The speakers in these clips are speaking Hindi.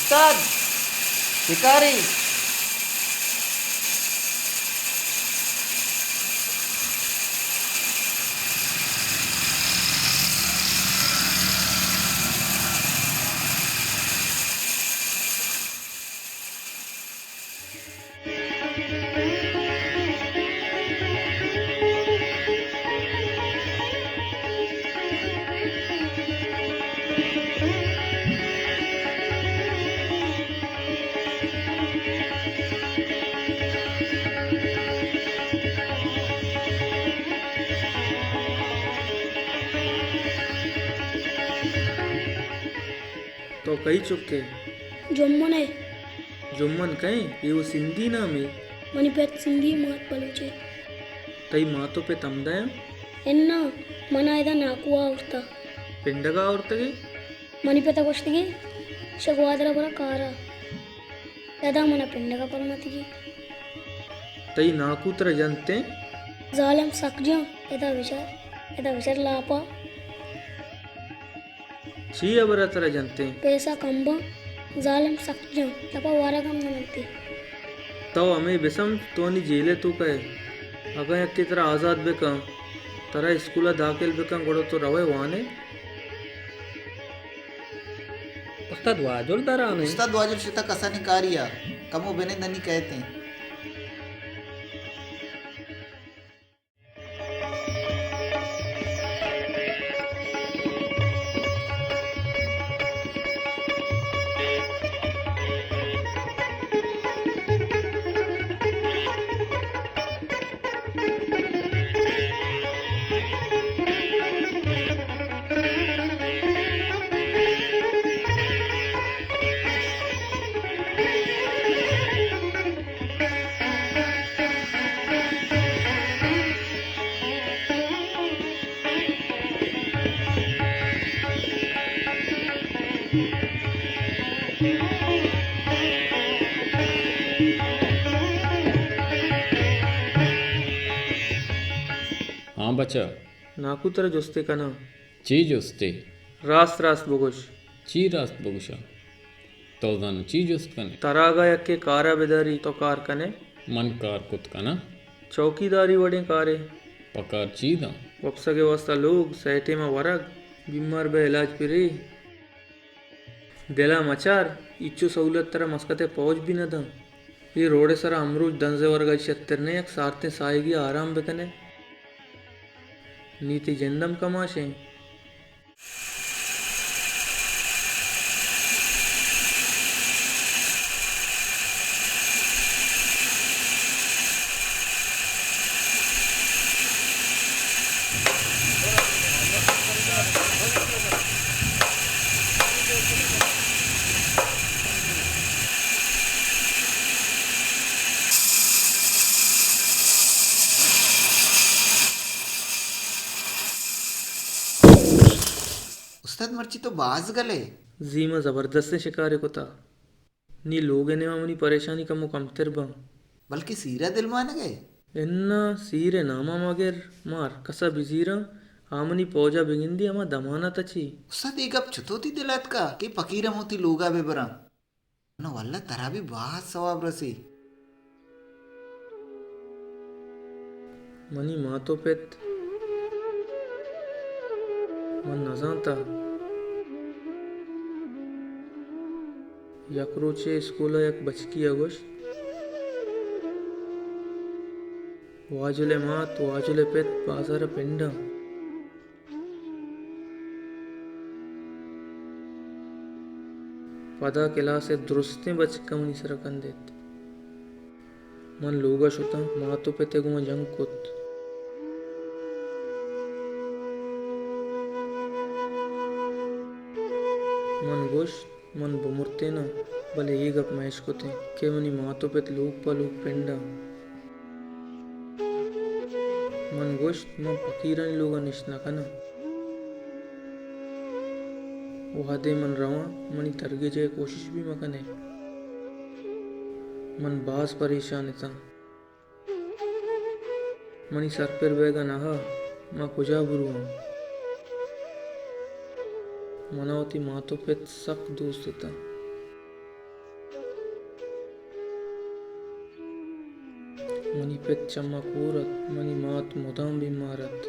उस्ताद शिकारी। तो कही चुके जम्मने जुम्मन कहीं ये वो सिंधी नाम है मणिपेत सिंधी मात पलुचे तई मातो पे तमदया ಎನ್ನ ಮನ ಇದ ನಾಕುವ ಉರ್ತ पिंडगा औरतगे ಮಣಿಪೆತ ಕೊಷ್ಟಿಗೆ ಶಗುವಾದರ ಬರ ಕಾರ ಯದ ಮನ ಪಿಂಡಗ ಪರಮತಿಗೆ तई नाकूतर जनते ಜಾಲಂ ಸಕ್ಜಂ ಯದ ವಿಚಾರ ಲಾಪ ची अबर तरह जनते ಪೇಸ ಕಂಬ ಜಾಲಂ ಸಕ್ಜಂ ಲಪ ವಾರಗಂ ನನಂತಿ तो हमें बिसम तोनी जेले तू कहे अगर यक्की तरह आज़ाद बेका तरह स्कूला दाखिल बेका गोड़ो तो रवे वाने उस्ताद वाजुल दराने उस्ताद वाजुल शिता कसा निकारिया कमो बेने ननी कहते हैं। हाँ बच्चा नाकूतर जोस्ते का ना चीज उस्ते रास्त रास्त बोगोश ची रास्त बगुशा तो दान चीज उस्त कने तरागा यक्के कारा बेदारी तो कार कने मन कार कुत कना चौकीदारी वड़े कारे पकार चीदा वप्सगे वास्ता लोग सहटे में वरग बीमार बे इलाज पिरी देला मचार इच्छु सहूलत तरह मस्कते पहुंच भी न था ये रोडे सरा अमरूज दंजे वर्ग छत्तर ने एक सारते साएगी आराम बेकने नीति जंदम कमाशे उस्ताद मर्ची तो बाज गले जी में जबरदस्त शिकारे को था नी लोग ने मनी परेशानी का मुकमतर बा बल्कि सीरा दिल मान गए इन्ना सीरे नामा मगर मार कसा बिजीरा आमनी पौजा बिगिंदी अमा दमाना तची उस्ताद एक अब छुतोती दिलात का कि पकीरम होती लोगा बेबरा न वल्ला तरा भी बात सवाब रसी मनी मातो पेत मन नजाता यकरोचे स्कूल यक बचकी अगोश वाजुले मात वाजुले पेत बाजार पिंडा पदा किला से दुरुस्ते बच कमनी सरकन देत मन लोगा शुता मातो पेते गुमा जंग कुत मन गोश मन बुमुरते न भले ये गप मैश को थे के मनी मातो पेत लोग पलूक पिंडा मन गोश मन फकीरन लोगा निश्ना कना वहादे मन रवा मनी तरगे जाए कोशिश भी मकने मन बास परेशान था मनी सर पर बेगा नहा माँ कुजा बुरुआ मनावती मातो पे सक दोस्त था मनी पेत चम्मकूरत मनी मात मुदाम बीमारत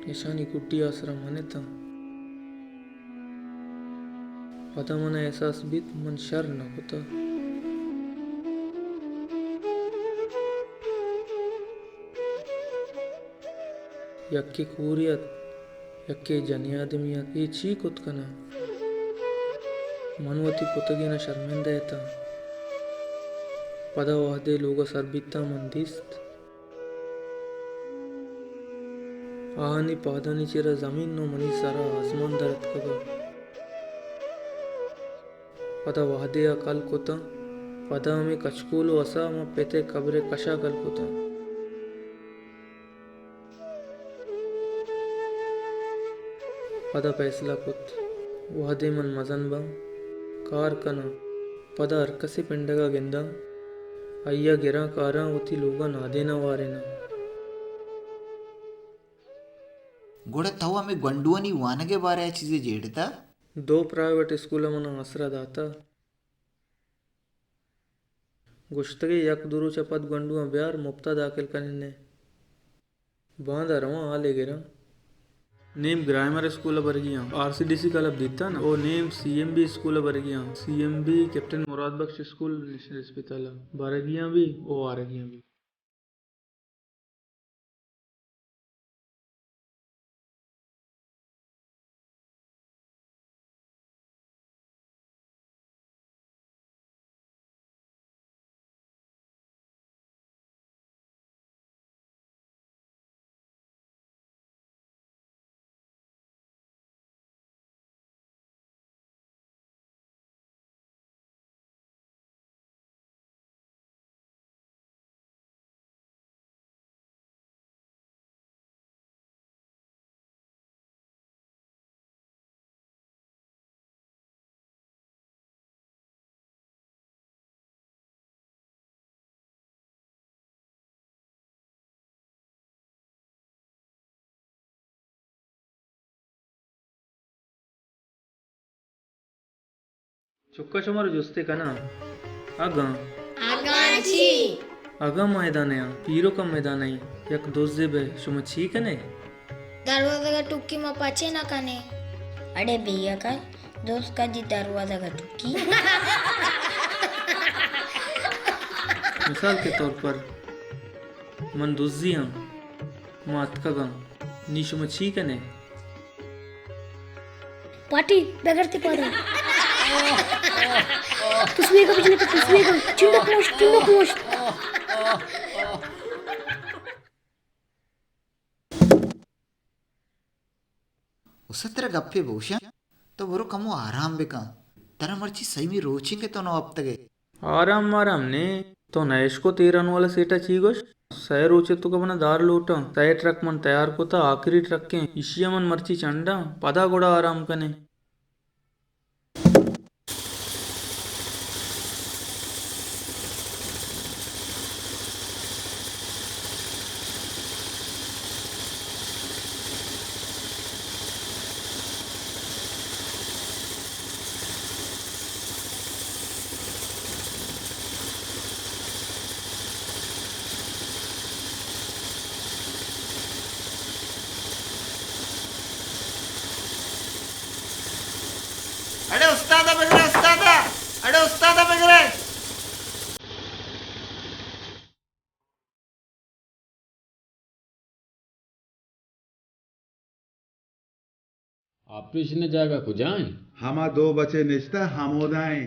यशानी कुट्टी आश्रम मनेता पता मन एहसास बीत मन शर न होता यक्के कूरियत यक्के जनियादमियत ये चीक उत्कना मनवती पुतगिना शर्मिंदा पदा वादे लोग सरबिता मंदिस्त आहानी पादानी चिरा जमीन नो मनी सारा आसमान दरत कगा पदा वादे कल कोता पदा में कचकूलो असा म पेते कब्रे कशा कल कोता पदा फैसला कुत वादे मन मजन बा कार कना पदा अरकसे पिंडगा गिंदा अय्या गिरा कारा उती लोगा नादेना वारेना गोड़ा तवा में गंडुअनी वानगे बारे चीजें जेड़ता 2 प्राइवेट स्कूल मन आसरा दाता गुश्तगे यक दुरु चपत गंडुआ ब्यार मुफ्ता दाखिल कनिने बांधा रवा आले गिरा नेम ग्रामर स्कूल बरगिया आरसीडीसी क्लब दीता ना ओ नेम सीएमबी स्कूल बरगिया CMB captain Murad Bakhsh school अस्पताल बरगिया भी ओ आरगिया भी चुक्का चमारो जुस्ते कना आगा आगा मैदान है पीरो का मैदान है यक दोस्त बे शुम छी कने दरवाजा का टुक्की में पचे ना कने अरे भैया का दोस्त का जी दरवाजा का टुक्की मिसाल के तौर पर मन दुजिया मात का गम निशुम छी कने पार्टी बगैरती पारो तस्वीर का बिजली का तस्वीर का चिंता पोस्ट उसत्र गप्पे बहुशा तो बरो कमो आराम बेका तरा मर्ची सही में रोचेंगे तो ना अब तक आराम ने तो नयश को तेरन वाला सेटा चीगोश सह रोचे तो कबना दार लोटा सह ट्रक मन तैयार को था आखिरी ट्रक के इशिया मन मर्ची चंडा पदा गोड़ा आराम कने अरे उस्तादा बगरे उस्तादा अरे उस्तादा बगरे ऑपरेशन जागा को जाए हमा 2 बचे निश्ता हमोदाएं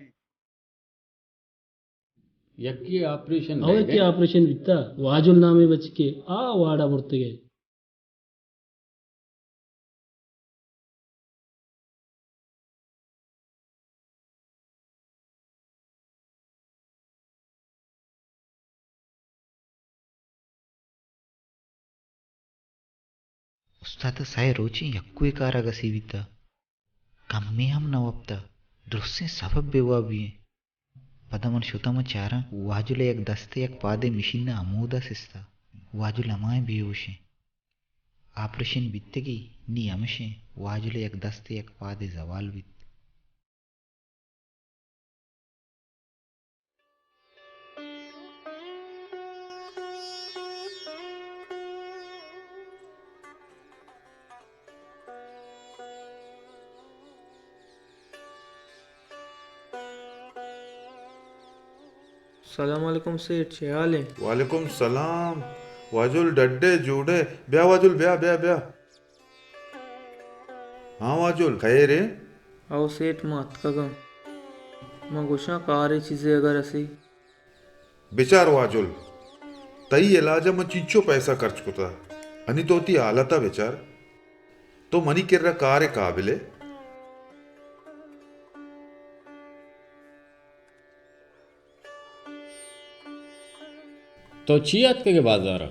यक्की ऑपरेशन ಅವಕ್ಕೆ ಆಪರೇಷನ್ ಬಿತ್ತ ವಾಜುಲ್ ನಾಮೆ ಬಚ್ಚಿಕೆ ಆ ವಾಡ ಬರ್ತಗೆ उस्ताद साय रोची यक्कुए कारागा सीविता कम्मे हम नवप्ता दृश्य सबब बेवा भी पदमन शुतम चारा वाजुले एक दस्ते एक पादे मिशिन अमोदा सिस्ता वाजुल अमाय बेहोशे ऑपरेशन बित्तेगी नी अमशे वाजुले एक दस्ते एक पादे जवाल बित सलाम अलैकुम सेठ, छे हाल है? वालेकुम सलाम। वाजुल डड्डे जूड़े ब्या वाजुल ब्या ब्या ब्या। हाँ वाजुल खैर है। आओ सेठ मत कगम मैं गुशा कारी चीजें अगर असी बेचार वाजुल तई इलाज में चीचो पैसा खर्च कुता अनि तो ती हालता बेचार तो मनी किर्रा कार्य काबिले तो चियात के बाजार